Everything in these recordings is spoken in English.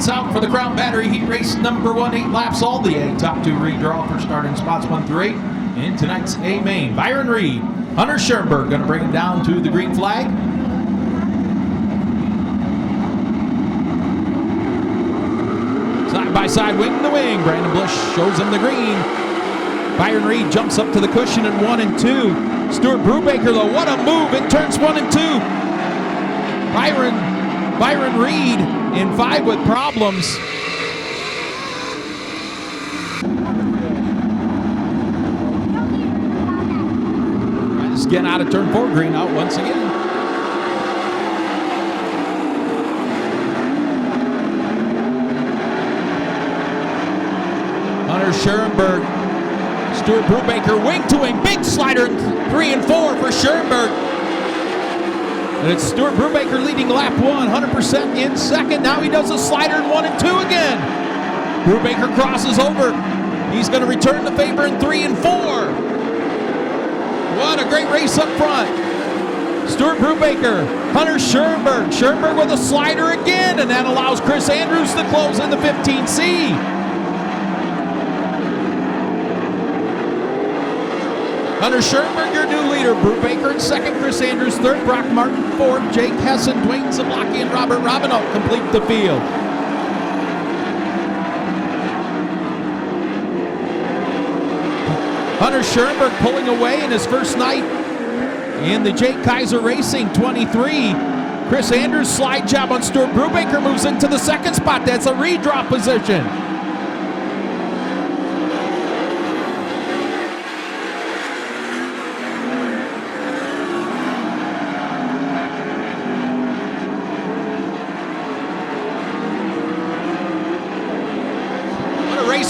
Lights out for the Crown Battery Heat Race number 1, 8 laps all the A. Top 2 redraw for starting spots 1 through 8. In tonight's A main, Byron Reed, Hunter Schoenberg going to bring him down to the green flag. Side by side, wing to wing. Brandon Bush shows him the green. Byron Reed jumps up to the cushion in 1 and 2. Stuart Brubaker, though, what a move in turns 1 and 2. Byron Reed in 5 with problems. Just getting out of turn 4, green out once again. Hunter Schoenberg, Stuart Brubaker, wing to wing, big slider in 3 and 4 for Schoenberg. And it's Stuart Brubaker leading lap 1, 100% in second. Now he does a slider in 1 and 2 again. Brubaker crosses over. He's going to return the favor in 3 and 4. What a great race up front. Stuart Brubaker, Hunter Schoenberg. Schoenberg with a slider again, and that allows Chris Andrews to close in the 15C. Hunter Schoenberg, your new leader. Brubaker in second, Chris Andrews third, Brock Martin fourth, Jake Hessen, Dwayne Zablocki, and Robert Robinot complete the field. Hunter Schoenberg pulling away in his first night in the Jake Kaiser Racing 23. Chris Andrews' slide job on Stuart Brubaker moves into the second spot. That's a redraw position.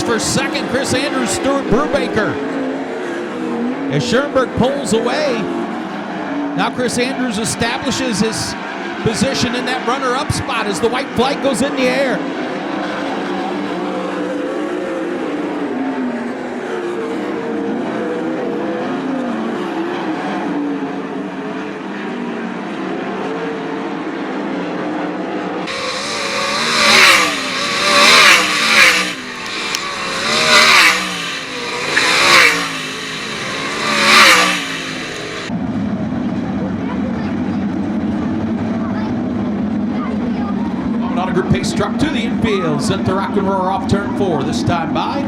For second, Chris Andrews, Stuart Brubaker. As Schoenberg pulls away, now Chris Andrews establishes his position in that runner-up spot as the white flag goes in the air. Pace truck to the infield, sent the rock and roar off turn 4, this time by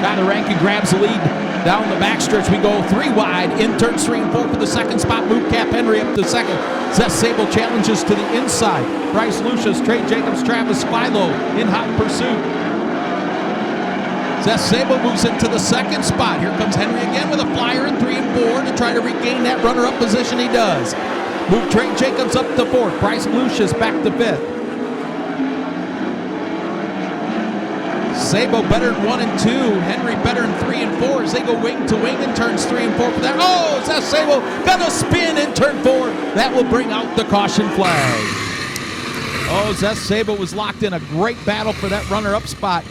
Tyler Rankin grabs the lead down the backstretch. We go 3 wide in turns 3 and 4 for the second spot. Move Cap Henry up to second. Zeth Sable challenges to the inside. Bryce Lucius, Trey Jacobs, Travis Philo in hot pursuit. Zeth Sable moves into the second spot. Here comes Henry again with a flyer in 3 and 4 to try to regain that runner-up position. He does. Move Trey Jacobs up to 4th. Bryce Lucius back to 5th. Sabo better in 1 and 2. Henry better in 3 and 4 as they go wing to wing in turns 3 and 4 for that. Oh, Zeth Sabo gonna spin in turn 4. That will bring out the caution flag. Oh, Zeth Sabo was locked in a great battle for that runner-up spot.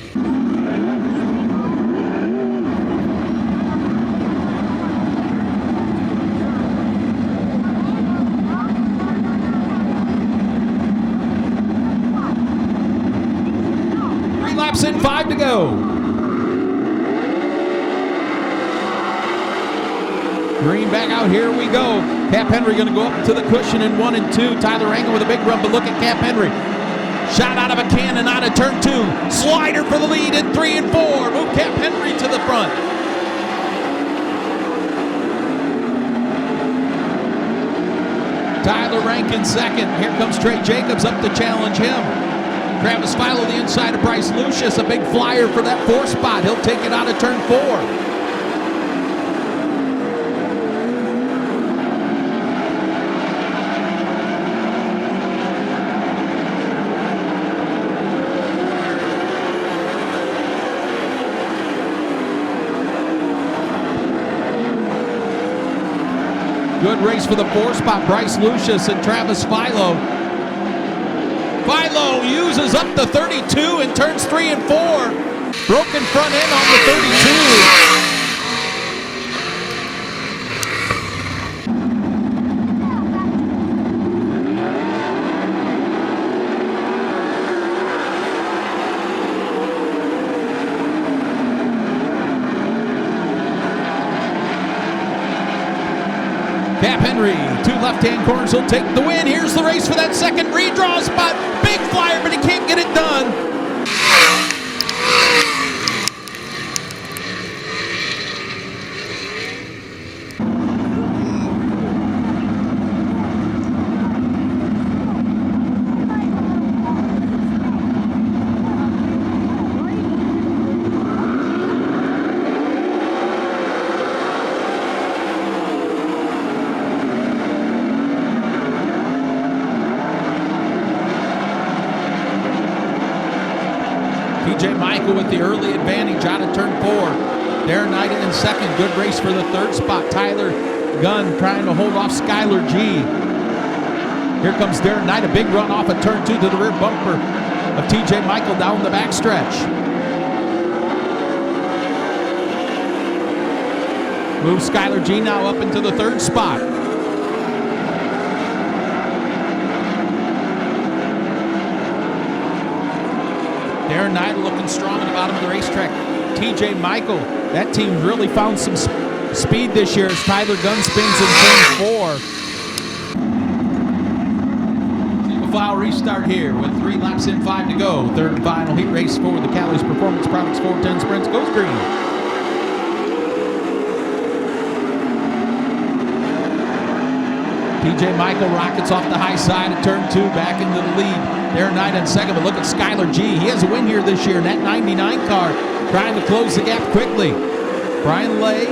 In 5 to go. Green back out, here we go. Cap Henry going to go up to the cushion in 1 and 2. Tyler Rankin with a big run, but look at Cap Henry. Shot out of a cannon out of turn 2. Slider for the lead in 3 and 4. Move Cap Henry to the front. Tyler Rankin second. Here comes Trey Jacobs up to challenge him. Travis Philo the inside of Bryce Lucius, a big flyer for that 4th spot. He'll take it out of turn 4. Good race for the 4th spot, Bryce Lucius and Travis Philo. Philo uses up to 32 and turns 3 and 4. Broken front end on the 32. Cap Henry, two left-hand corners will take the win. Here's the race for that second redraw spot. Big flyer, but he can't get it done. TJ Michael with the early advantage out of turn 4. Darren Knight in second. Good race for the third spot. Tyler Gunn trying to hold off Skylar G. Here comes Darren Knight. A big run off of turn 2 to the rear bumper of TJ Michael down the backstretch. Moves Skylar G now up into the third spot. Darren Knight looking strong at the bottom of the racetrack. TJ Michael, that team really found some speed this year as Tyler Gunn spins in turn 4. Single file restart here with 3 laps in, 5 to go. Third and final heat race for the Callie's Performance Products 410 Sprints goes green. TJ Michael rockets off the high side of turn 2, back into the lead. Darren Knight in second, but look at Skylar G. He has a win here this year in that 99 car, trying to close the gap quickly. Brian Lay,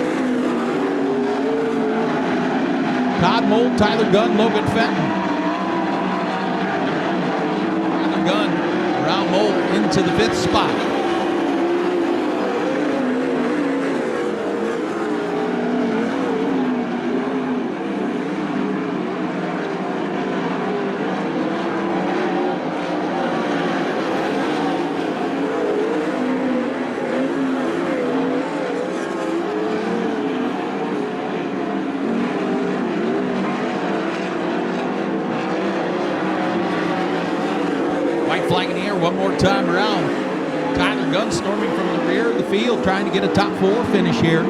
Todd Mold, Tyler Gunn, Logan Fenton. Tyler Gunn around Mold into the 5th spot. Flag in the air one more time around. Tyler Gunn storming from the rear of the field, trying to get a top 4 finish here.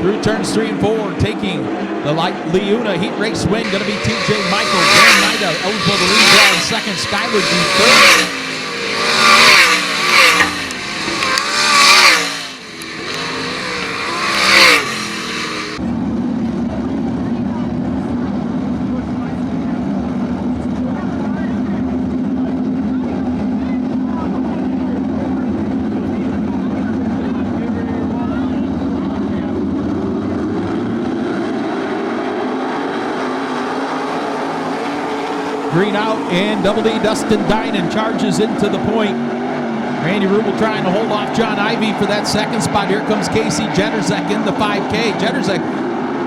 Through turns 3 and 4, taking the light Leuna heat race win, going to be TJ Michael. Darren Knight eligible to redraw in second. Skylar G third. Green out, and Double D Dustin Dinan charges into the point. Randy Rubel trying to hold off John Ivey for that second spot. Here comes Casey Jetterzek in the 5K. Jetterzek,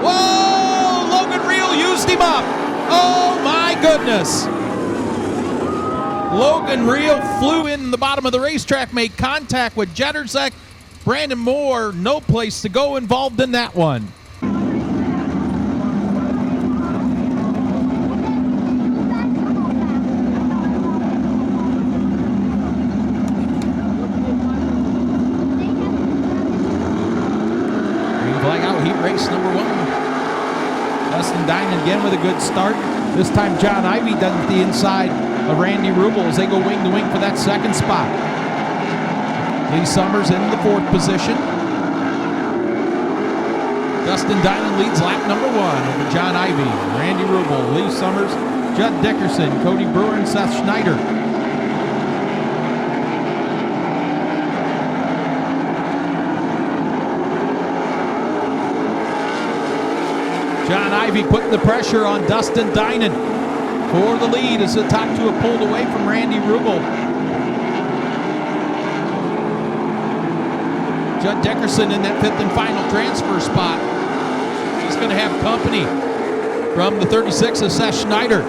whoa! Logan Reel used him up. Oh my goodness! Logan Reel flew in the bottom of the racetrack, made contact with Jetterzek. Brandon Moore, no place to go, involved in that one. Flag out, heat race number 1. Dustin Dinan again with a good start. This time John Ivey done the inside of Randy Rubel as they go wing to wing for that second spot. Lee Summers in the 4th position. Dustin Dinan leads lap number 1 over John Ivey, Randy Rubel, Lee Summers, Judd Dickerson, Cody Brewer, and Seth Schneider. John Ivey putting the pressure on Dustin Dinan for the lead as the top 2 have pulled away from Randy Rubel. Judd Dickerson in that 5th and final transfer spot. He's going to have company from the 36 of Seth Schneider.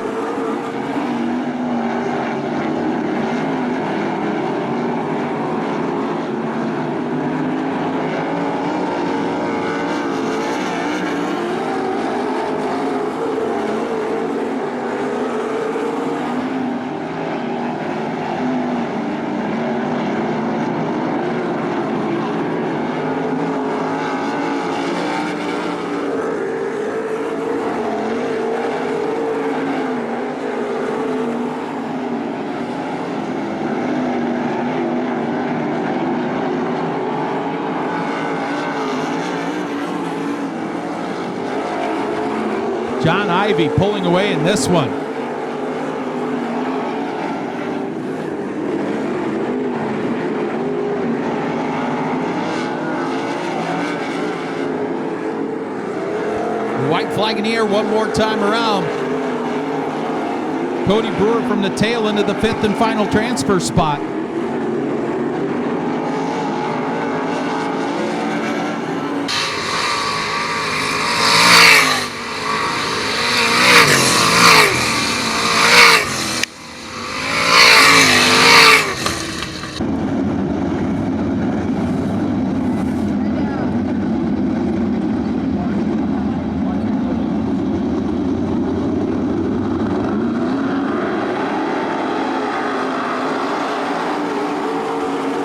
John Ivy pulling away in this one. White flag in the air one more time around. Cody Brewer from the tail into the 5th and final transfer spot.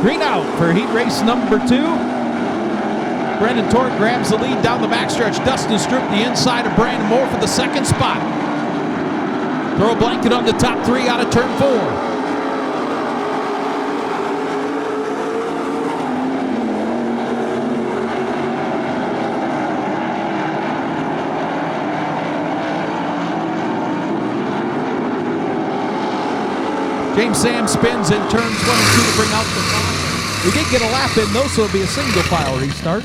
Green out for heat race number 2. Brendan Tork grabs the lead down the backstretch. Dustin Stroop the inside of Brandon Moore for the 2nd spot. Throw a blanket on the top 3 out of turn 4. James Sam spins in turns 1 and 2 to bring out the caution. We did get a lap in though, so it'll be a single file restart.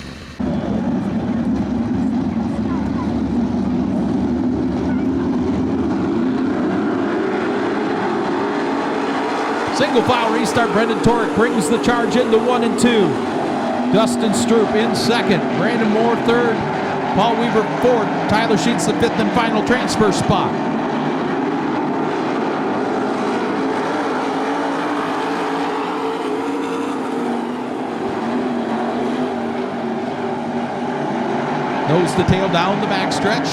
Single file restart. Brendan Tork brings the charge into 1 and 2. Dustin Stroop in 2nd. Brandon Moore 3rd. Paul Weaver 4th. Tyler Sheets the 5th and final transfer spot. Nose to tail down the backstretch.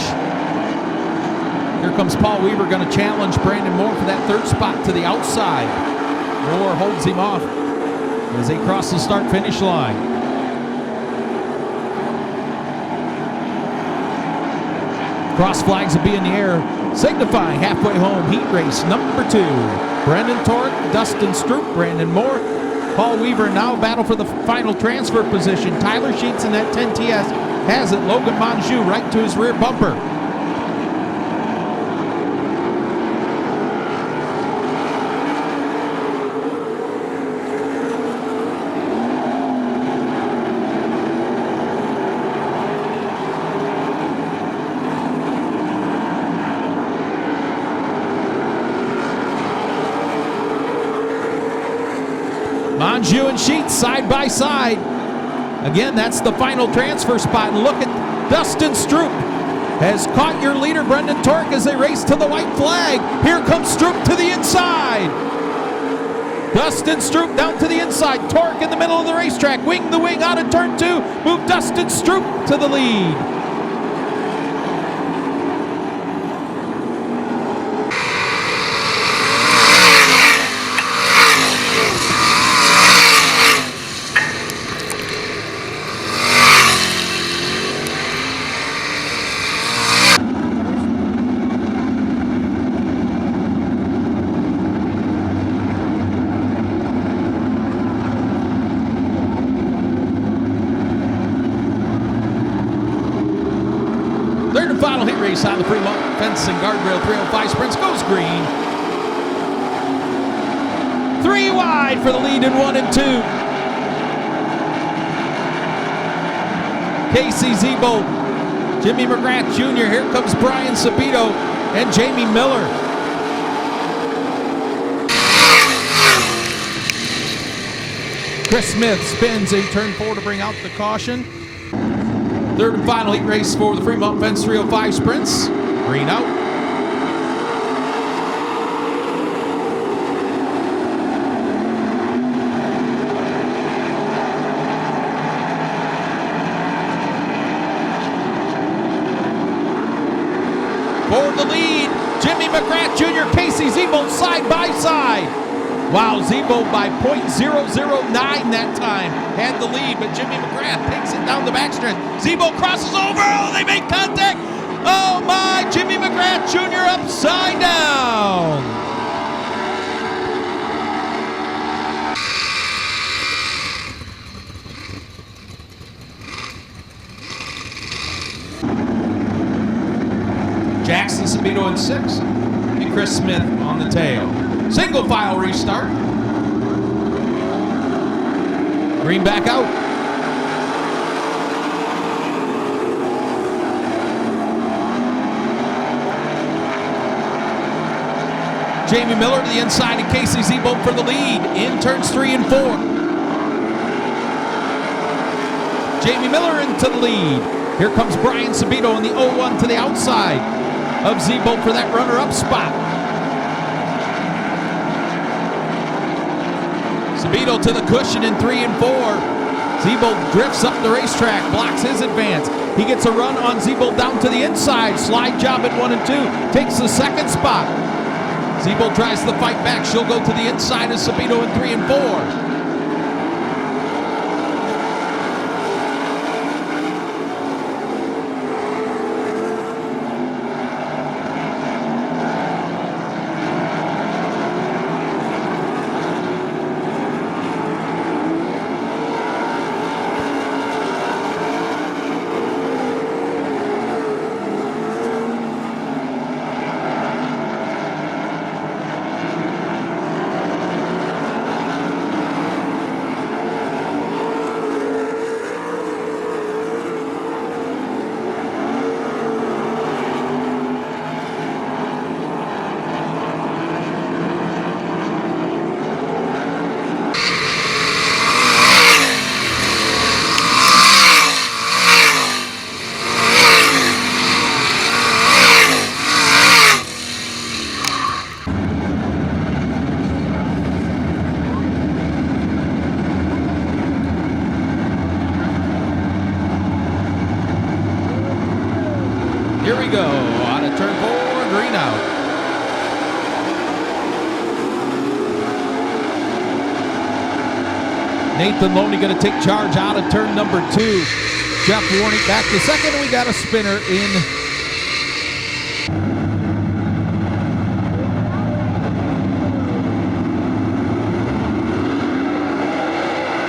Here comes Paul Weaver, going to challenge Brandon Moore for that 3rd spot to the outside. Moore holds him off as they cross the start-finish line. Cross flags will be in the air, signifying halfway home heat race number 2. Brendan Tork, Dustin Stroop, Brandon Moore, Paul Weaver now battle for the final transfer position. Tyler Sheets in that 10 TS has it. Logan Monjou right to his rear bumper. Monjou and Sheets side by side. Again, that's the final transfer spot. And look at Dustin Stroop has caught your leader, Brendan Tork, as they race to the white flag. Here comes Stroop to the inside. Dustin Stroop down to the inside. Tork in the middle of the racetrack. Wing the wing out of turn 2. Move Dustin Stroop to the lead. Third and final heat race on the Fremont Fence and Guardrail 305 Sprints goes green. 3 wide for the lead in 1 and 2. Casey Zebo, Jimmy McGrath Jr. Here comes Brian Sabito and Jamie Miller. Chris Smith spins in turn 4 to bring out the caution. Third and final heat race for the Fremont Fence 305 Sprints. Green out. For the lead, Jimmy McGrath Jr., Casey Zebo side by side. Wow, Zebo by .009 that time had the lead, but Jimmy McGrath takes it down the backstretch. Zebo crosses over. Oh, they make contact. Oh my, Jimmy McGrath Jr. upside down. Sabito in 6, and Chris Smith on the tail. Single file restart. Green back out. Jamie Miller to the inside, and Casey Zebo for the lead in turns 3 and 4. Jamie Miller into the lead. Here comes Brian Sabito in the 0-1 to the outside of Zebo for that runner-up spot. Sabito to the cushion in 3 and 4. Zebo drifts up the racetrack, blocks his advance. He gets a run on Zebo down to the inside. Slide job at 1 and 2. Takes the second spot. Zebo tries to fight back. She'll go to the inside of Sabito in 3 and 4. Here we go, out of turn 4, green out. Nathan Loney going to take charge out of turn number 2. Jeff Warnick back to second, and we got a spinner in.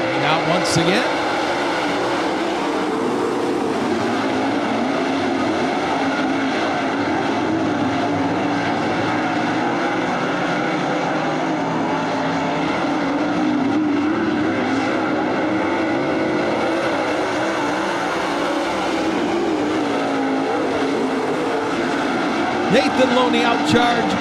Green out once again. Nathan Loney out charge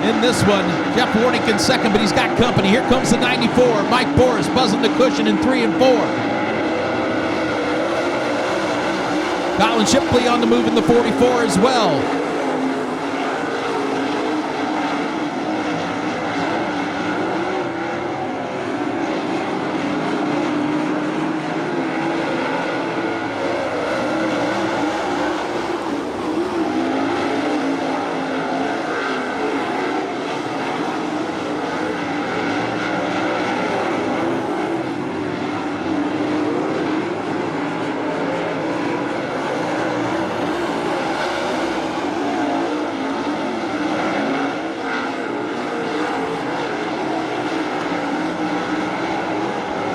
in this one. Jeff Warnick in second, but he's got company. Here comes the 94. Mike Boris buzzing the cushion in 3 and 4. Colin Shipley on the move in the 44 as well.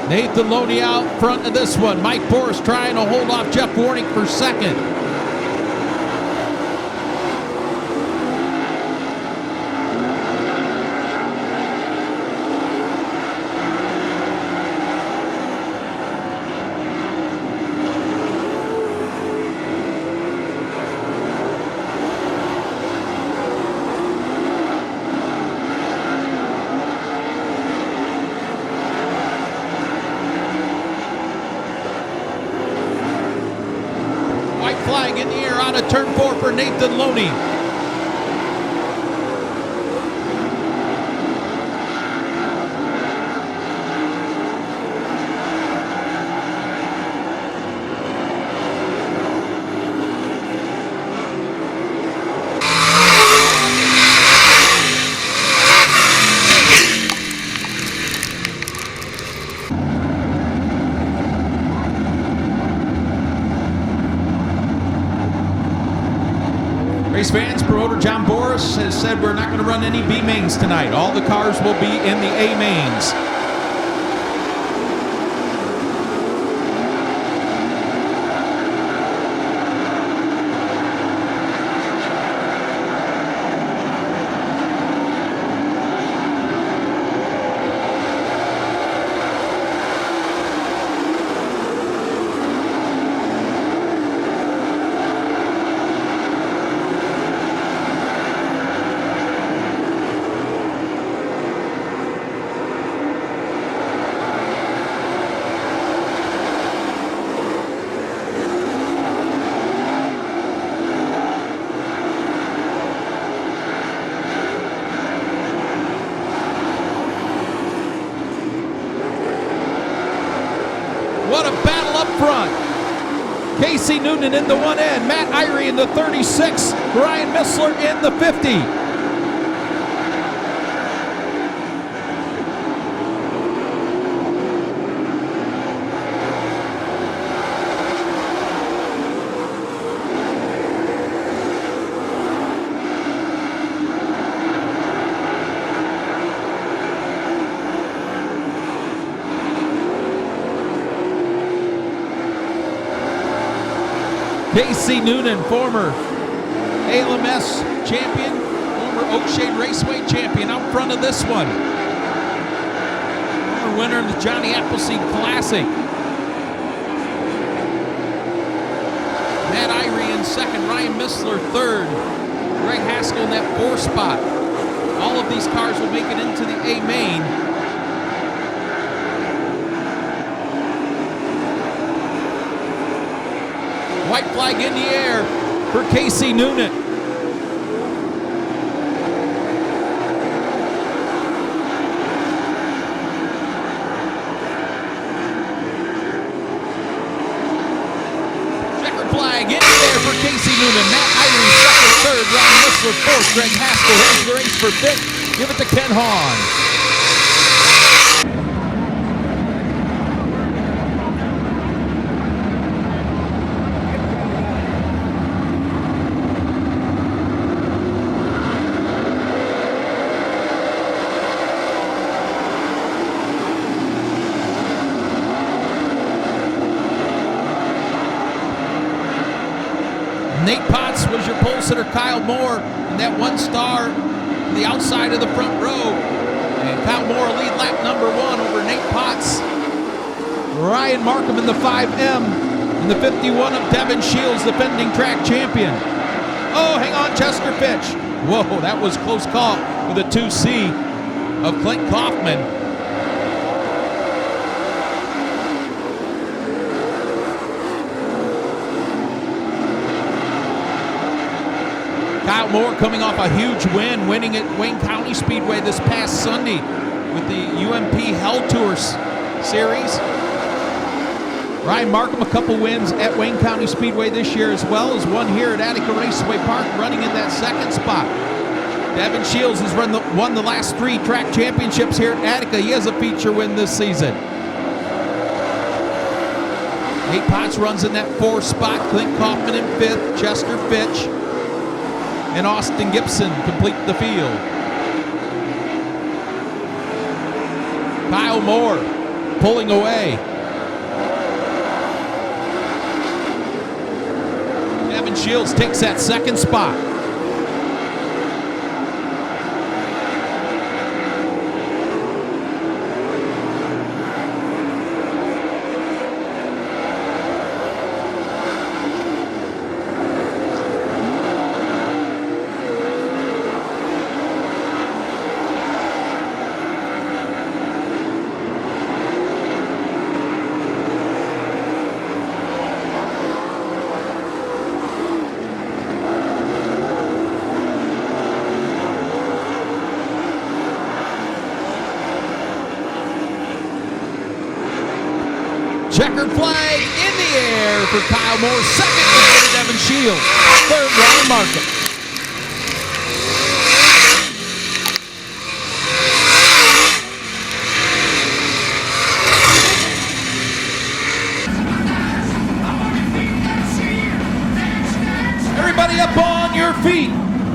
Nathan Loney out front of this one. Mike Boris trying to hold off Jeff Warnick for second. Flying in the air out of turn 4 for Nathan Loney. Race fans, promoter John Boris has said we're not going to run any B mains tonight. All the cars will be in the A mains. What a battle up front. Casey Noonan in the one end, Matt Irie in the 36, Ryan Missler in the 50. Casey Noonan, former ALMS champion, former Oakshade Raceway champion, out front of this one. Former winner of the Johnny Appleseed Classic. Matt Irie in second, Ryan Missler third, Greg Haskell in that fourth spot. All of these cars will make it into the A main. White flag in the air for Casey Noonan. Checkered flag in the air for Casey Noonan. Matt Irie second, third, Ryan Missler fourth, Greg Haskell. Here's the race for fifth. Give it to Ken Hahn. Nate Potts was your pole sitter. Kyle Moore in that one star on the outside of the front row. And Kyle Moore lead lap number one over Nate Potts. Ryan Markham in the 5M. In the 51 of Devin Shields, defending track champion. Oh, hang on, Chester Fitch. Whoa, that was close call with a 2C of Clint Kaufman. Kyle Moore coming off a huge win, winning at Wayne County Speedway this past Sunday with the UMP Hell Tours Series. Ryan Markham, a couple wins at Wayne County Speedway this year, as well as one here at Attica Raceway Park, running in that second spot. Devin Shields has won the last three track championships here at Attica. He has a feature win this season. Nate Potts runs in that fourth spot. Clint Kaufman in fifth. Chester Fitch and Austin Gibson complete the field. Kyle Moore pulling away. Devin Shields takes that second spot. Checkered flag in the air for Kyle Moore. Second for Devin Shields. Third, Ryan Markham. Everybody up on your feet.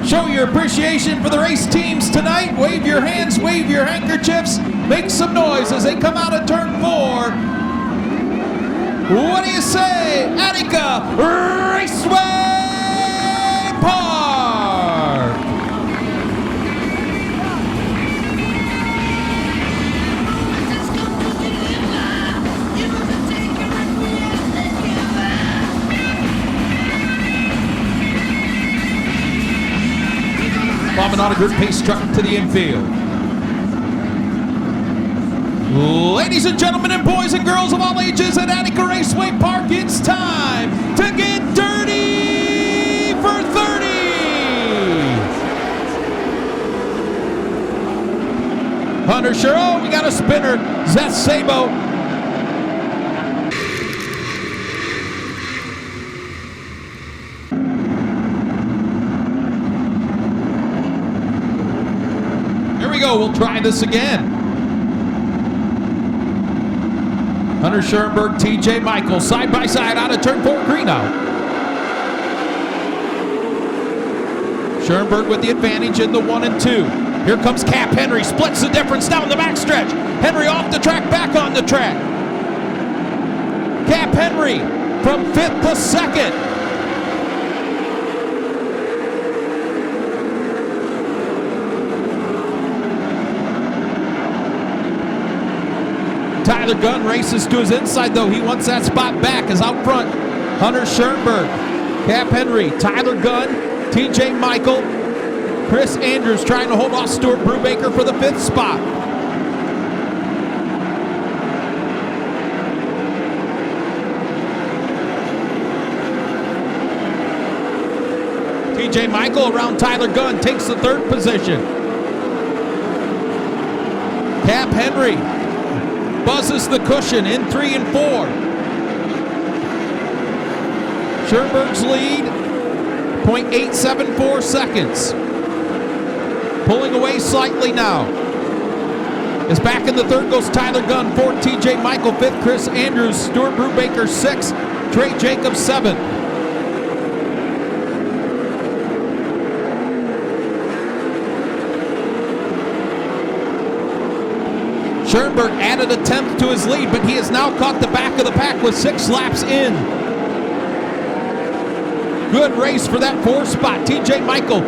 Show your appreciation for the race teams tonight. Wave your hands, wave your handkerchiefs. Make some noise as they come out of turn 4. What do you say, Attica Raceway Park? Bombing on a group pace truck to the infield. Ladies and gentlemen and boys and girls of all ages at Attica Raceway Park, it's time to get dirty for 30. Hunter Sherrill, we got a spinner, Zeth Sabo. go. We'll try this again. Hunter Schoenberg, TJ Michael, side by side out of turn 4, green out. Schoenberg with the advantage in the 1 and 2. Here comes Cap Henry, splits the difference down the backstretch. Henry off the track, back on the track. Cap Henry from 5th to 2nd. Tyler Gunn races to his inside, though. He wants that spot back as out front. Hunter Schoenberg, Cap Henry, Tyler Gunn, TJ Michael, Chris Andrews trying to hold off Stuart Brubaker for the 5th spot. TJ Michael around Tyler Gunn takes the 3rd position. Cap Henry buzzes the cushion in 3 and 4. Schoenberg's lead, 0.874 seconds. Pulling away slightly now. As back in the 3rd goes Tyler Gunn, 4th TJ Michael, 5th Chris Andrews, Stuart Brubaker 6th, Trey Jacobs 7th. Schoenberg added a 10th to his lead, but he has now caught the back of the pack with 6 laps in. Good race for that 4th spot. TJ Michael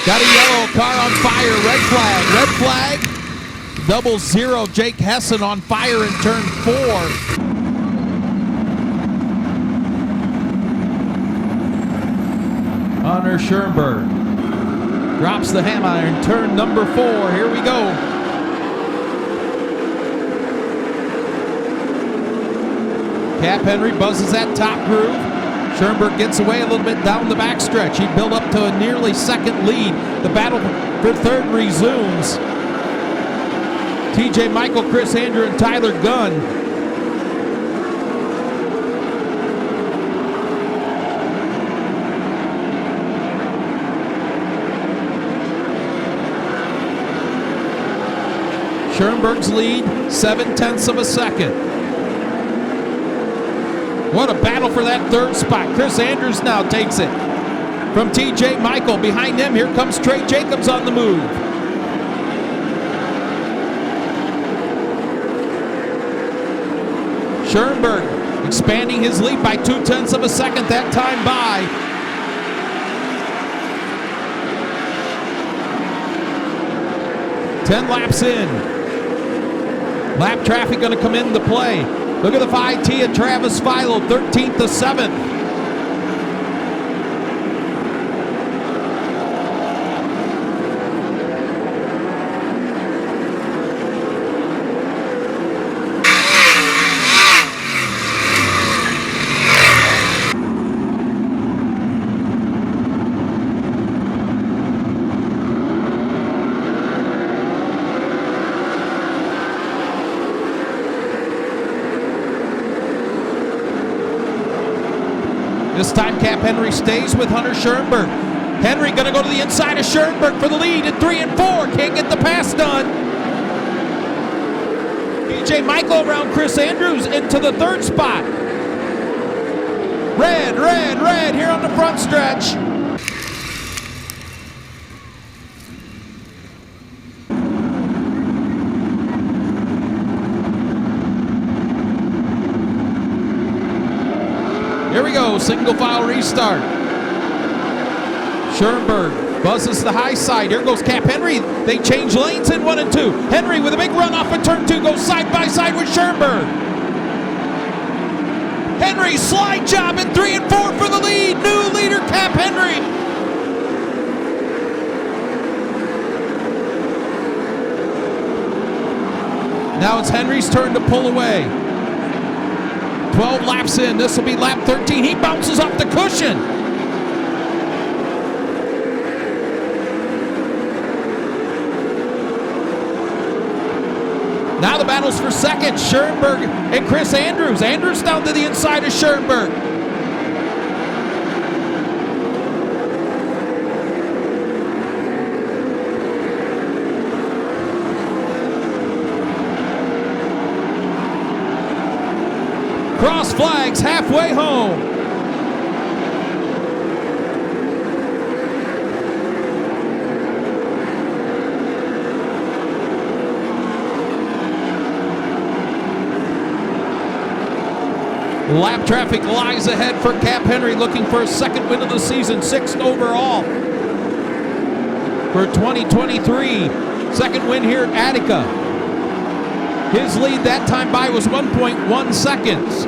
got a yellow, car on fire, red flag. Double zero, Jake Hessen on fire in turn 4. Hunter Schoenberg drops the ham iron, turn number 4. Here we go. Cap Henry buzzes that top groove. Schoenberg gets away a little bit down the backstretch. He built up to a nearly 2nd lead. The battle for 3rd resumes. TJ Michael, Chris Andrew, and Tyler Gunn. Schoenberg's lead, 0.7 of a second. What a battle for that 3rd spot. Chris Andrews now takes it from TJ Michael. Behind him, here comes Trey Jacobs on the move. Schoenberg expanding his lead by 0.2 of a second that time by. Ten laps in. Lap traffic going to come into play. Look at the 5T of Travis Philo, 13th to 7th. This time Cap Henry stays with Hunter Schoenberg. Henry going to go to the inside of Schoenberg for the lead in 3 and 4. Can't get the pass done. TJ Michael around Chris Andrews into the 3rd spot. Red here on the front stretch. Here we go, single file restart. Schoenberg buzzes the high side. Here goes Cap Henry. They change lanes in 1 and 2. Henry with a big run off of turn 2 goes side by side with Schoenberg. Henry slide job in 3 and 4 for the lead. New leader Cap Henry. Now it's Henry's turn to pull away. 12 laps in. This will be lap 13. He bounces off the cushion. Now the battle's for 2nd. Schoenberg and Chris Andrews. Andrews down to the inside of Schoenberg. Cross flags halfway home. Lap traffic lies ahead for Cap Henry, looking for a second win of the season, 6th overall for 2023. Second win here at Attica. His lead that time by was 1.1 seconds.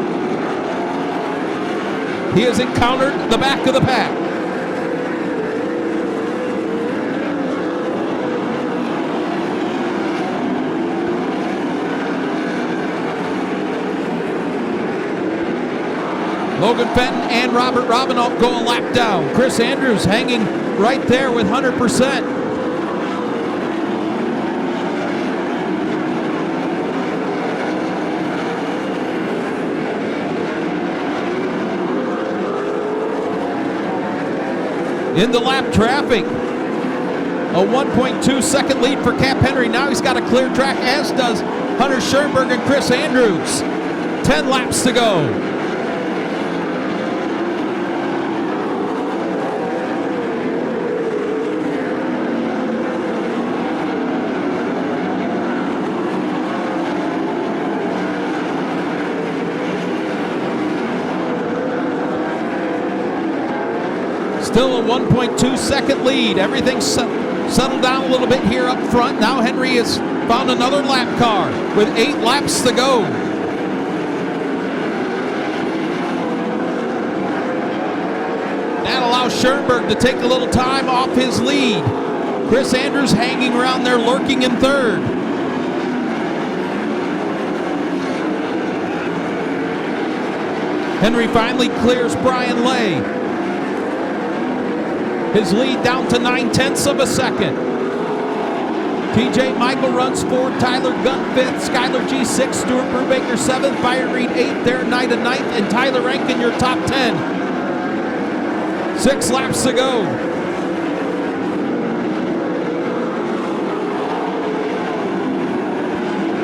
He has encountered the back of the pack. Logan Fenton and Robert Robinoff go a lap down. Chris Andrews hanging right there with 100%. In the lap traffic, a 1.2 second lead for Cap Henry. Now he's got a clear track, as does Hunter Schoenberg and Chris Andrews. 10 laps to go. Still a 1.2 second lead. Everything's settled down a little bit here up front. Now Henry has found another lap car with 8 laps to go. That allows Schoenberg to take a little time off his lead. Chris Andrews hanging around there, lurking in third. Henry finally clears Brian Lay. His lead down to 9/10 of a second. TJ Michael runs 4th, Tyler Gunn 5th, Skylar G 6th, Stuart Brubaker 7th, Byron Reed 8th, Darren Knight a 9th, and Tyler Rankin your top 10. 6 laps to go.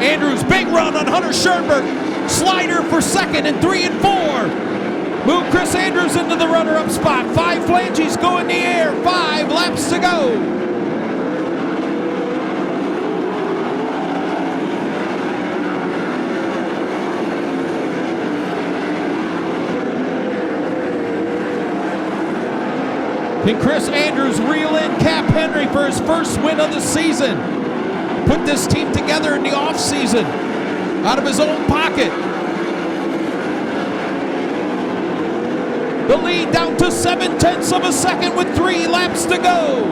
Andrews, big run on Hunter Schoenberg. Slider for second and 3 and 4. Move Chris Andrews into the runner-up spot. 5 flanges go in the air. 5 laps to go. Can Chris Andrews reel in Cap Henry for his first win of the season? Put this team together in the offseason out of his own pocket. The lead down to 7/10 of a second with 3 laps to go.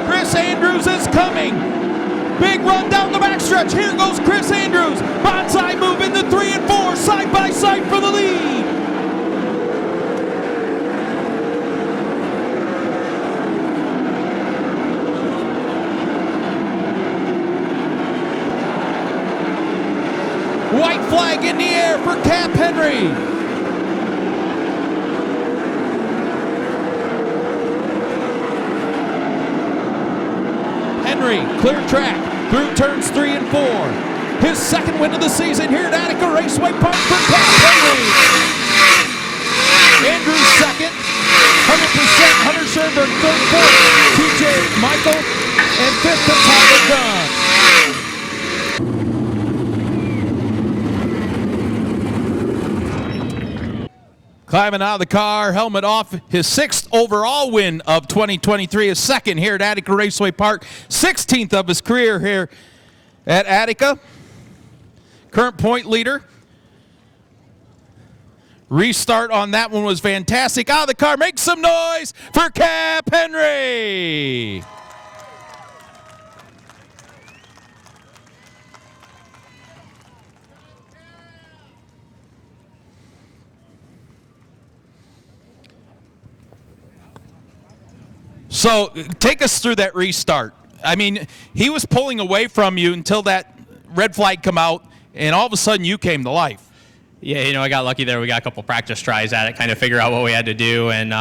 Chris Andrews is coming. Big run down the backstretch. Here goes Chris Andrews. Bonsai move into 3 and 4, side by side for the lead. White flag in the air for Cap Henry. Clear track through turns 3 and 4. His second win of the season here at Attica Raceway Park for Cap Henry. Andrews second, 100%. Hunter Schoenberg third, 4th. TJ Michael, and 5th to Tyler Gunn. Climbing out of the car, helmet off, his 6th overall win of 2023, his second here at Attica Raceway Park, 16th of his career here at Attica. Current point leader. Restart on that one was fantastic. Out of the car, make some noise for Cap Henry. So take us through that restart. I mean, he was pulling away from you until that red flag come out, and all of a sudden you came to life. Yeah, I got lucky there. We got a couple practice tries at it, kind of figure out what we had to do. And,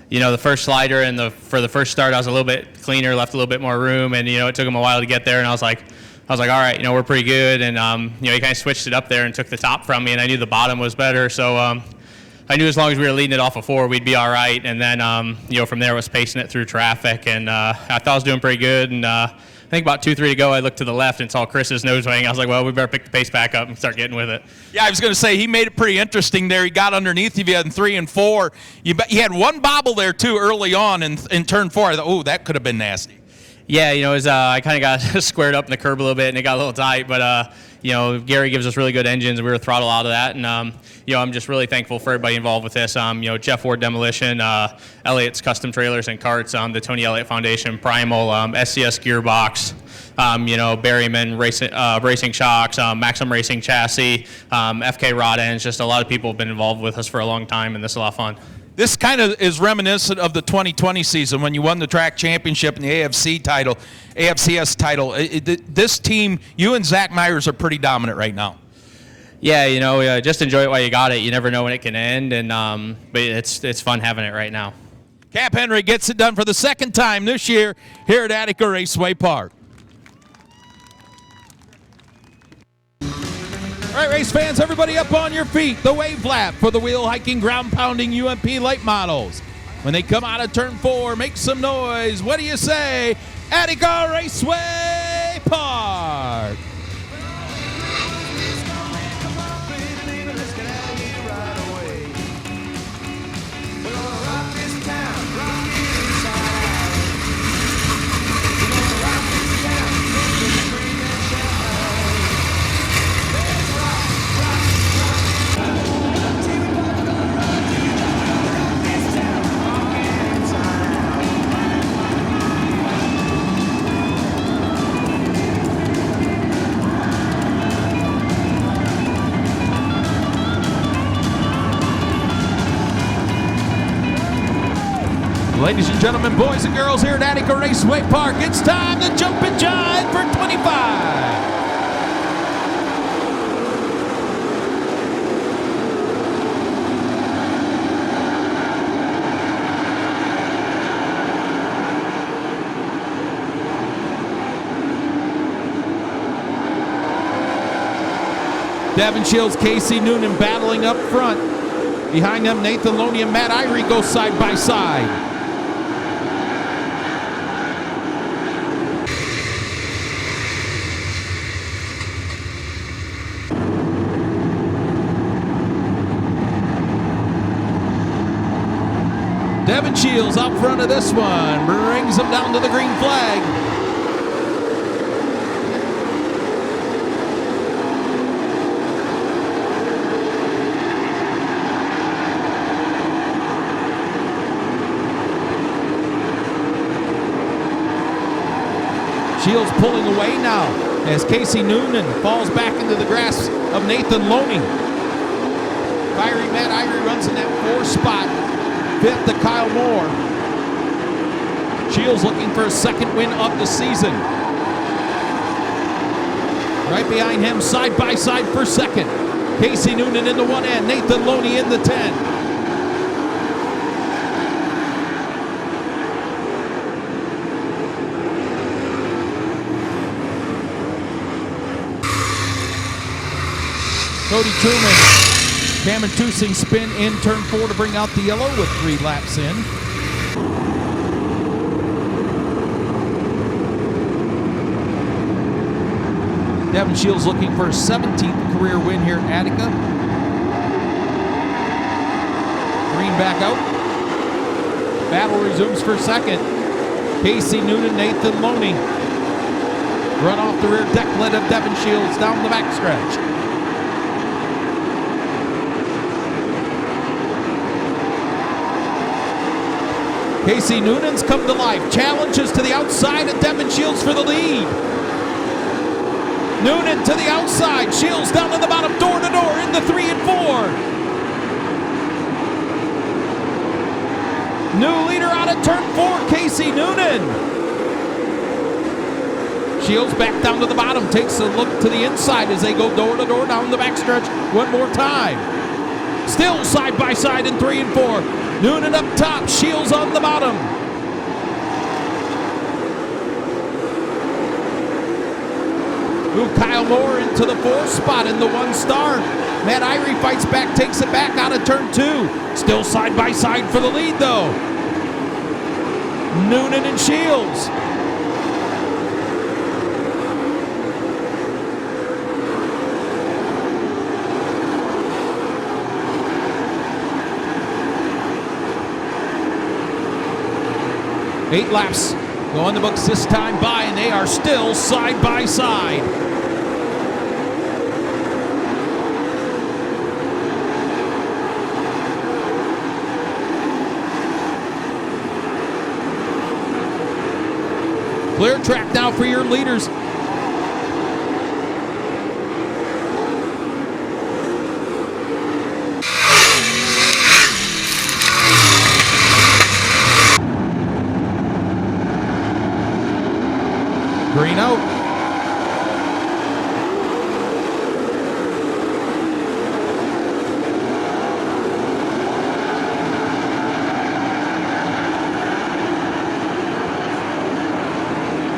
the first slider and for the first start, I was a little bit cleaner, left a little bit more room. And, it took him a while to get there. And I was like, I was like, all right, we're pretty good. And, he kind of switched it up there and took the top from me, and I knew the bottom was better. So I knew as long as we were leading it off of 4, we'd be all right. And then, from there, I was pacing it through traffic, and I thought I was doing pretty good. And I think about 2-3 to go, I looked to the left and saw Chris's nose wing. I was like, well, we better pick the pace back up and start getting with it. Yeah, I was going to say, he made it pretty interesting there. He got underneath you in 3 and 4. You had one bobble there, too, early on in turn 4. I thought, oh, that could have been nasty. Yeah, I kind of got squared up in the curb a little bit, and it got a little tight. But, Gary gives us really good engines, and we were throttle out of that. And, I'm just really thankful for everybody involved with this. Jeff Ward Demolition, Elliott's Custom Trailers and Carts, the Tony Elliott Foundation, Primal, SCS Gearbox, Berryman Racing Shocks, Maxim Racing Chassis, FK Rod Ends. Just a lot of people have been involved with us for a long time, and this is a lot of fun. This kind of is reminiscent of the 2020 season when you won the track championship and the AFCS title. This team, you and Zach Myers are pretty dominant right now. Yeah, just enjoy it while you got it. You never know when it can end, and but it's fun having it right now. Cap Henry gets it done for the second time this year here at Attica Raceway Park. All right, race fans, everybody up on your feet. The wave lap for the wheel hiking, ground pounding UMP light models. When they come out of turn 4, make some noise. What do you say? Attica Raceway Park. Ladies and gentlemen, boys and girls here at Attica Raceway Park, it's time to jump and jive for 25. Devin Shields, Casey Noonan battling up front. Behind them, Nathan Loney and Matt Irie go side by side. Devin Shields out front of this one, brings him down to the green flag. Shields pulling away now as Casey Noonan falls back into the grasp of Nathan Loney. Matt Irie runs in that 4 spot. 5th to Kyle Moore. Shields looking for a second win of the season. Right behind him, side by side for second. Casey Noonan in the 1 end, Nathan Loney in the 10. Cody Truman. Cameron Tusing spin in turn 4 to bring out the yellow with 3 laps in. Devin Shields looking for a 17th career win here at Attica. Green back out. Battle resumes for second. Casey Noonan, Nathan Loney. Run off the rear deck led of Devin Shields down the backstretch. Casey Noonan's come to life. Challenges to the outside and Devin Shields for the lead. Noonan to the outside. Shields down to the bottom, door to door in the 3 and 4. New leader out of turn 4, Casey Noonan. Shields back down to the bottom, takes a look to the inside as they go door to door down the backstretch one more time. Still side by side in 3 and 4. Noonan up top, Shields on the bottom. Move Kyle Moore into the 4 spot in the 1 star. Matt Irie fights back, takes it back out of turn 2. Still side by side for the lead though. Noonan and Shields. Eight laps go on the books this time by, and they are still side by side. Clear track now for your leaders. Green out.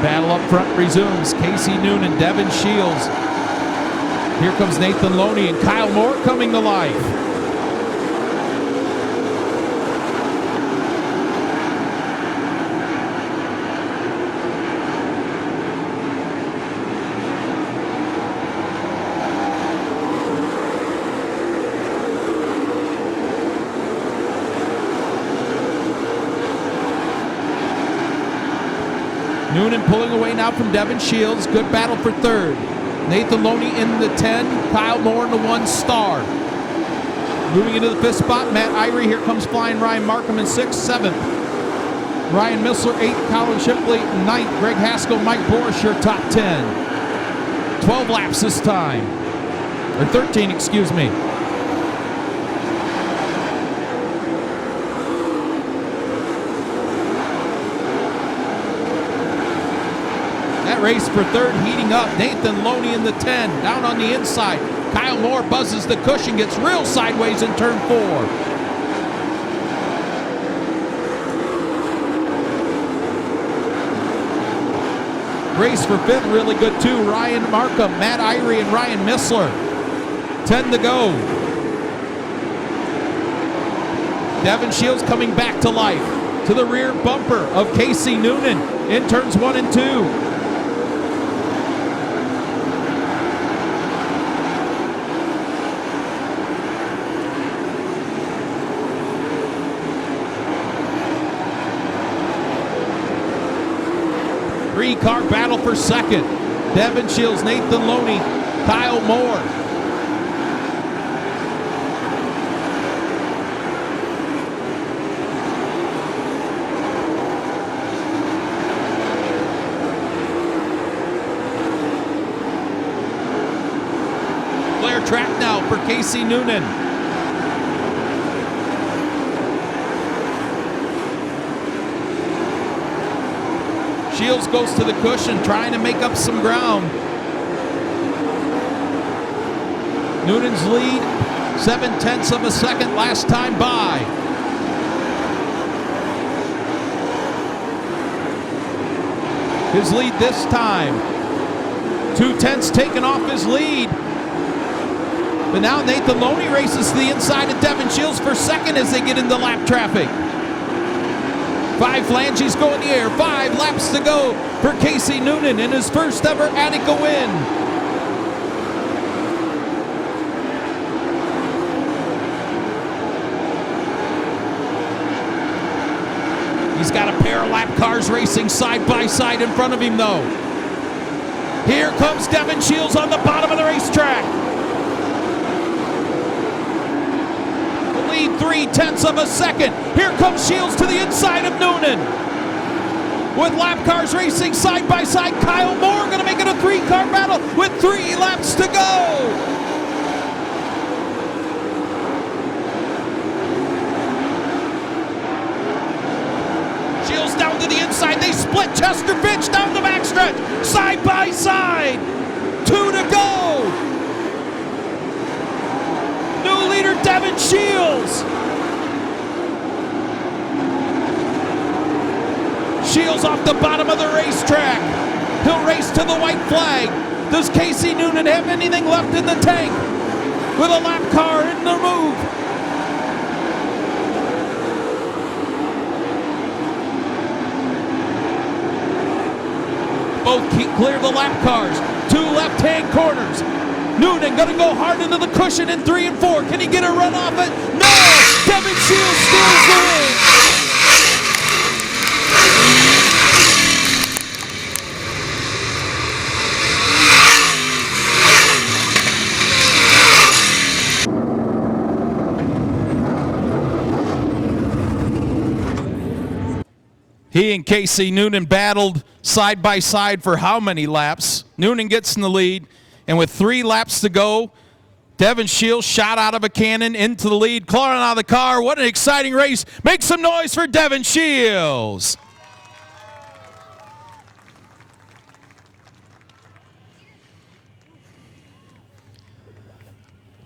Battle up front resumes. Casey Noonan, Devin Shields. Here comes Nathan Loney and Kyle Moore coming to life. Noonan pulling away now from Devin Shields. Good battle for third. Nathan Loney in the 10. Kyle Moore in the 1 star. Moving into the 5th spot, Matt Irie. Here comes flying Ryan Markham in 6th. 7th. Ryan Missler, 8th. Colin Shipley, 9th. Greg Haskell, Mike Borish, your top 10. 12 laps this time. Or 13, excuse me. Race for third heating up. Nathan Loney in the 10. Down on the inside. Kyle Moore buzzes the cushion. Gets real sideways in turn 4. Race for 5th. Really good too. Ryan Markham, Matt Irie, and Ryan Missler. 10 to go. Devin Shields coming back to life. To the rear bumper of Casey Noonan in turns 1 and 2. Three-car battle for second. Devin Shields, Nathan Loney, Kyle Moore. Clear track now for Casey Noonan. Shields goes to the cushion, trying to make up some ground. Noonan's lead, 0.7 of a second last time by. His lead this time. 0.2 taken off his lead. But now Nathan Loney races to the inside of Devin Shields for second as they get into lap traffic. 5 flanges go in the air. 5 laps to go for Casey Noonan in his first ever Attica win. He's got a pair of lap cars racing side by side in front of him though. Here comes Devin Shields on the bottom of the racetrack. 0.3 of a second. Here comes Shields to the inside of Noonan. With lap cars racing side by side, Kyle Moore going to make it a 3-car battle with 3 laps to go. Shields down to the inside. They split Chester Finch down the backstretch. Side by side. 2 to go. New leader Devin Shields. Shields off the bottom of the racetrack. He'll race to the white flag. Does Casey Noonan have anything left in the tank? With a lap car in the move. Both clear the lap cars. 2 left-hand corners. Noonan going to go hard into the cushion in 3 and 4. Can he get a run off it? No! Devin Shields steals the win. He and Casey Noonan battled side by side for how many laps? Noonan gets in the lead, and with 3 laps to go, Devin Shields shot out of a cannon into the lead, clawing out of the car. What an exciting race. Make some noise for Devin Shields.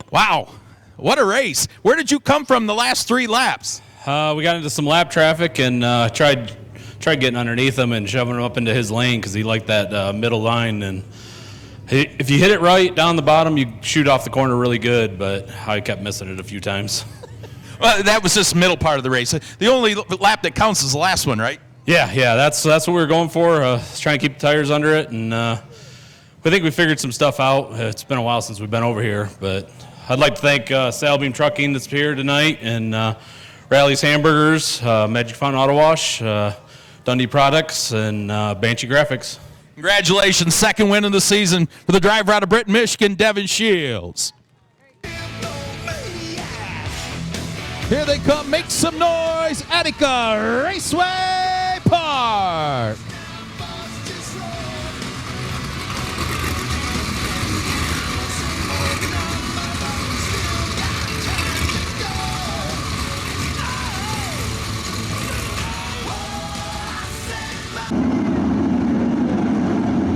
Wow, what a race. Where did you come from the last 3 laps? We got into some lap traffic and tried getting underneath him and shoving him up into his lane because he liked that middle line. And if you hit it right down the bottom, you shoot off the corner really good, but I kept missing it a few times. Well, that was just middle part of the race. The only lap that counts is the last one, right? Yeah, that's what we were going for, trying to keep the tires under it. And I think we figured some stuff out. It's been a while since we've been over here, but I'd like to thank Sailbeam Trucking that's here tonight, and Rally's Hamburgers, Magic Fountain Auto Wash, Dundee Products, and Banshee Graphics. Congratulations, second win of the season for the driver out of Britain, Michigan, Devin Shields. Here they come, make some noise, Attica Raceway Park.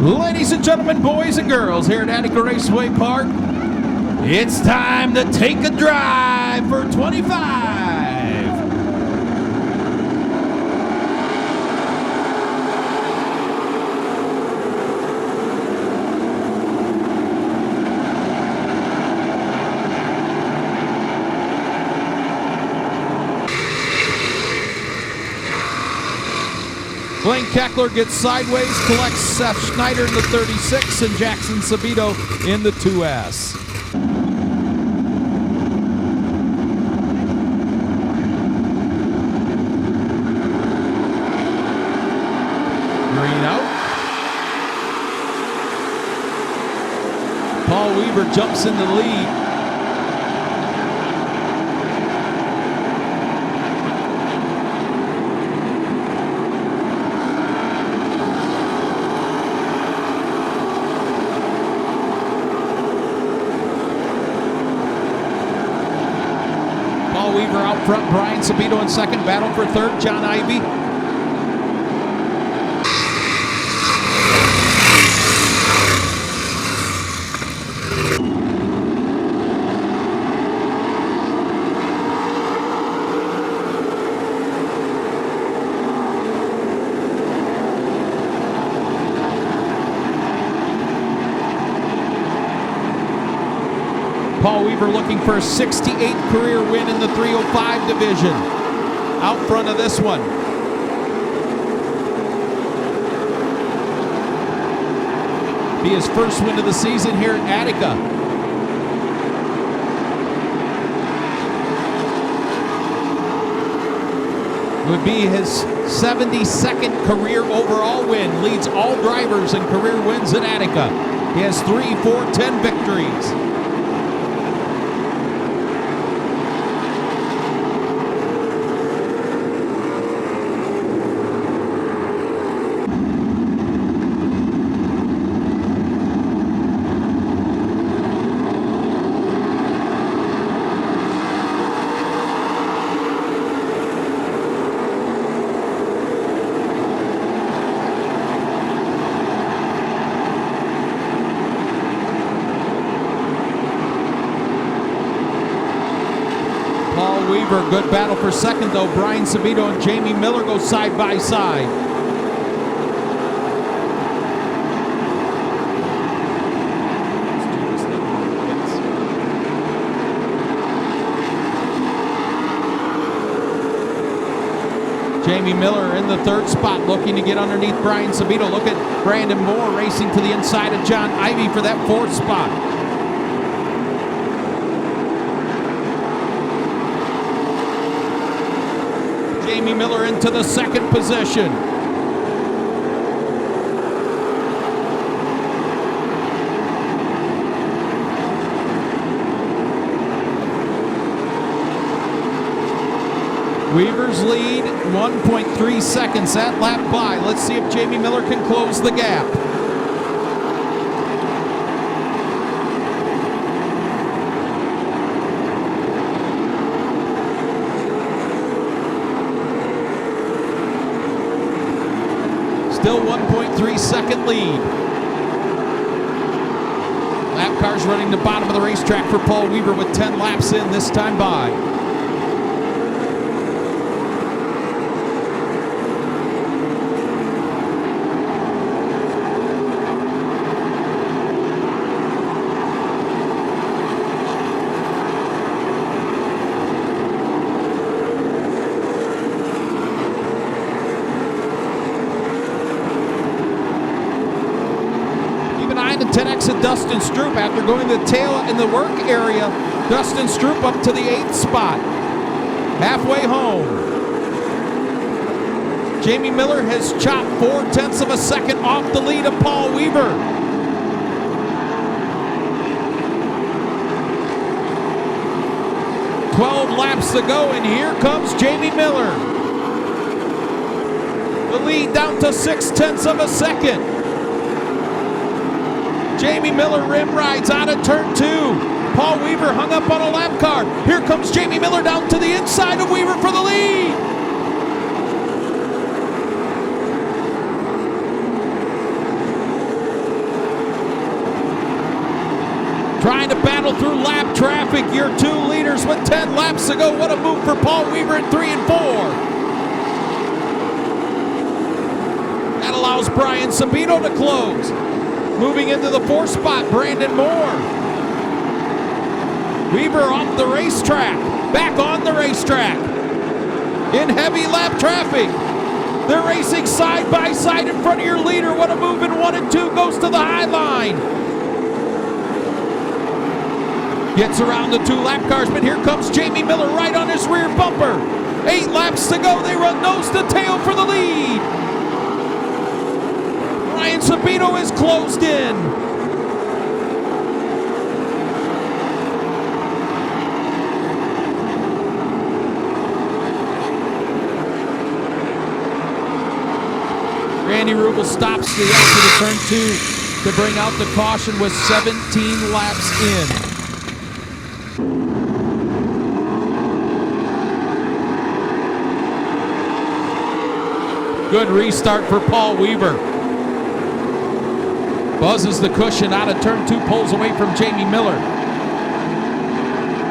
Ladies and gentlemen, boys and girls, here at Attica Raceway Park, it's time to take a drive for 25. Blaine Keckler gets sideways, collects Seth Schneider in the 36 and Jackson Sabito in the 2S. Green out. Paul Weaver jumps in the lead. Weaver out front, Brian Sabito in second, battle for third, John Ivey. Paul Weaver looking for a 68th career win in the 305 division. Out front of this one. Be his first win of the season here at Attica. Would be his 72nd career overall win. Leads all drivers in career wins at Attica. He has 3, 4, 10 victories. Paul Weaver, good battle for second though. Brian Sabito and Jamie Miller go side by side. Jamie Miller in the third spot, looking to get underneath Brian Sabito. Look at Brandon Moore racing to the inside of John Ivy for that fourth spot. Jamie Miller into the second position. Weaver's lead, 1.3 seconds that lap by. Let's see if Jamie Miller can close the gap. Still 1.3 second lead. Lap cars running the bottom of the racetrack for Paul Weaver with 10 laps in this time by. Exit Dustin Stroop after going to the tail in the work area. Dustin Stroop up to the 8th spot. Halfway home. Jamie Miller has chopped 0.4 of a second off the lead of Paul Weaver. "12 laps to go, and here comes Jamie Miller. The lead down to 0.6 of a second. Jamie Miller rim rides out of turn 2. Paul Weaver hung up on a lap car. Here comes Jamie Miller down to the inside of Weaver for the lead. Trying to battle through lap traffic. Your 2 leaders with 10 laps to go. What a move for Paul Weaver at 3 and 4. That allows Brian Sabito to close. Moving into the 4th spot, Brandon Moore. Weaver off the racetrack, back on the racetrack. In heavy lap traffic. They're racing side by side in front of your leader. What a move in 1 and 2, goes to the high line. Gets around the 2 lap cars, but here comes Jamie Miller right on his rear bumper. 8 laps to go, they run nose to tail for the lead. Brian Sabito is closed in. Randy Rubel stops the exit of turn 2 to bring out the caution with 17 laps in. Good restart for Paul Weaver. Buzzes the cushion out of turn 2, pulls away from Jamie Miller.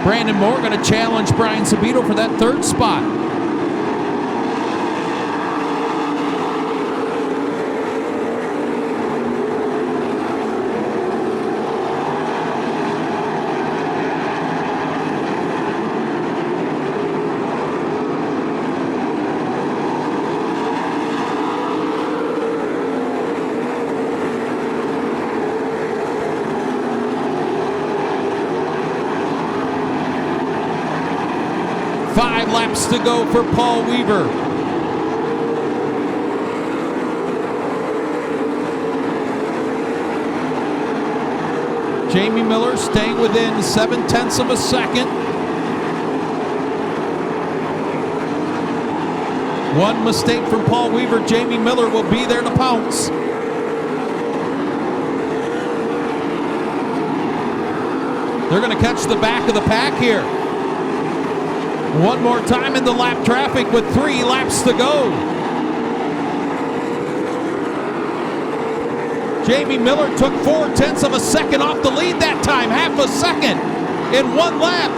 Brandon Moore going to challenge Brian Sabito for that 3rd spot. Laps to go for Paul Weaver. Jamie Miller staying within 0.7 of a second. One mistake from Paul Weaver, Jamie Miller will be there to pounce. They're going to catch the back of the pack here. One more time in the lap traffic with 3 laps to go. Jamie Miller took 0.4 of a second off the lead that time, half a second in 1 lap.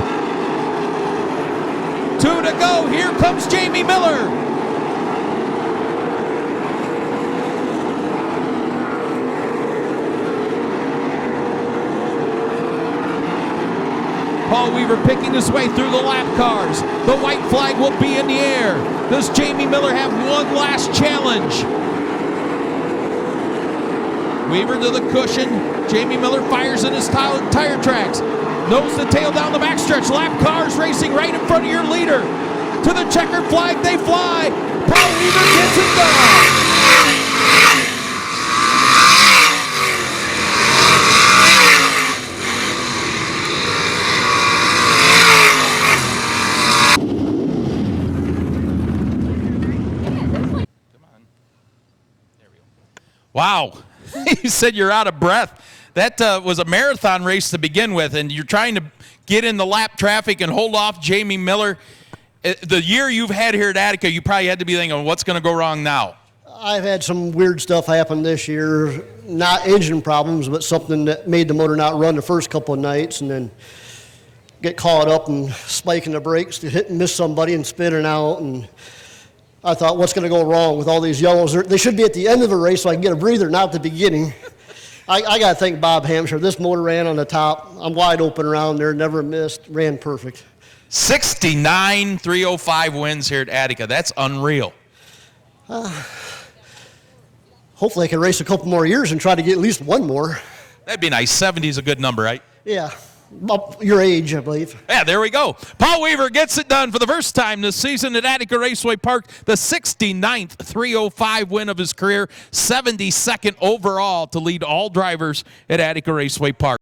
2 to go, here comes Jamie Miller. Paul Weaver picking his way through the lap cars. The white flag will be in the air. Does Jamie Miller have one last challenge? Weaver to the cushion. Jamie Miller fires in his tire tracks. Nose to tail down the backstretch. Lap cars racing right in front of your leader. To the checkered flag they fly. Paul Weaver gets it done. Wow. You said you're out of breath. That was a marathon race to begin with, and you're trying to get in the lap traffic and hold off Jamie Miller. The year you've had here at Attica, you probably had to be thinking, what's going to go wrong now? I've had some weird stuff happen this year. Not engine problems, but something that made the motor not run the first couple of nights, and then get caught up and spiking the brakes to hit and miss somebody and spinning out. And I thought, what's going to go wrong with all these yellows? They should be at the end of the race so I can get a breather, not at the beginning. I got to thank Bob Hampshire. This motor ran on the top. I'm wide open around there, never missed, ran perfect. 69 305 wins here at Attica. That's unreal. Hopefully I can race a couple more years and try to get at least one more. That'd be nice. 70 is a good number, right? Yeah, about your age, I believe. Yeah, there we go. Paul Weaver gets it done for the first time this season at Attica Raceway Park. The 69th 305 win of his career, 72nd overall to lead all drivers at Attica Raceway Park.